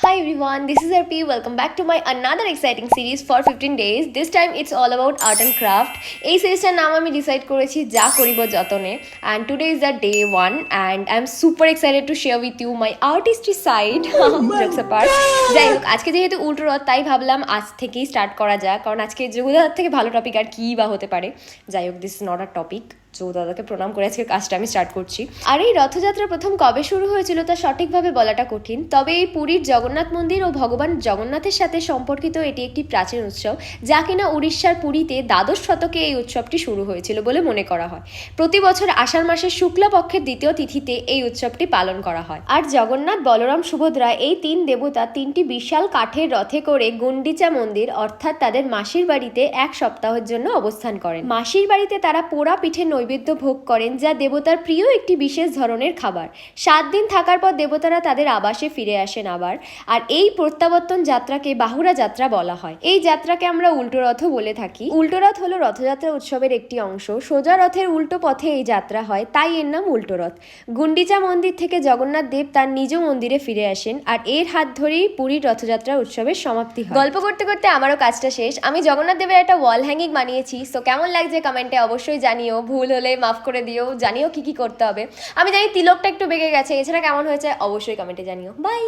Hi everyone, this is RP. Welcome back to my another exciting series for 15 days. This time it's all about art and craft. এই সিরিজটার নাম আমি decide করেছি যা করিব যতনে, and today is the day 1 and I'm super excited to share with you my artistry side. Jokes apart. যাই হোক, আজকে যেহেতু উল্টো রথ তাই ভাবলাম আজ থেকেই স্টার্ট করা যাক, কারণ আজকে যোগদার থেকে ভালো টপিক আর কি বা হতে পারে। যাই হোক, this is not a topic. দাদাকে প্রণাম করে আজকে কাজটা আমি স্টার্ট করছি। আর এই রথযাত্রা প্রথম কবে শুরু হয়েছিল তা সঠিকভাবে বলাটা কঠিন, তবে এই পুরীর জগন্নাথ মন্দির ও ভগবান জগন্নাথের সাথে সম্পর্কিত এটি একটি প্রাচীন উৎসব, যা কিনা উড়িষ্যার পুরীতে দ্বাদশ শতকে এই উৎসবটি শুরু হয়েছিল বলে মনে করা হয়। প্রতি বছর আষাঢ় মাসের শুক্লা পক্ষের দ্বিতীয় তিথিতে এই উৎসবটি পালন করা হয়। আর জগন্নাথ, বলরাম, সুভদ্রা এই তিন দেবতা তিনটি বিশাল কাঠের রথে করে গুন্ডিচা মন্দির অর্থাৎ তাদের মাসির বাড়িতে এক সপ্তাহের জন্য অবস্থান করেন। মাসির বাড়িতে তারা পোড়া পিঠে নৈবেদ্য ভোগ করেন, যা দেবতার প্রিয় একটি বিশেষ ধরনের খাবার। 7 দিন থাকার পর দেবতারা তাদের আবাসে ফিরে আসেন আবার। আর এই প্রত্যাবর্তন যাত্রাকে বাহুড়া যাত্রা বলা হয়। এই যাত্রাকে আমরা উল্টো রথও বলে থাকি। উল্টো রথ হলো রথযাত্রা উৎসবের একটি অংশ। সোজা রথের উল্টো পথে এই যাত্রা হয়, তাই এর নাম উল্টো রথ। গুন্ডিচা মন্দির থেকে জগন্নাথ দেব তার নিজ মন্দিরে ফিরে আসেন, আর এর হাত ধরেই পুরীর রথযাত্রা উৎসবের সমাপ্তি হয়। গল্প করতে করতে আমারও কাজটা শেষ। আমি জগন্নাথ দেবের একটা ওয়াল হ্যাঙ্গিং বানিয়েছি, সো কেমন লাগছে কমেন্টে অবশ্যই জানিও। ভুল হলে মাফ করে দিও, জানিও কি কি করতে হবে। আমি জানি তিলকটা একটু বেঁকে গেছে, এছাড়া কেমন হয়েছে অবশ্যই কমেন্টে জানিও। বাই।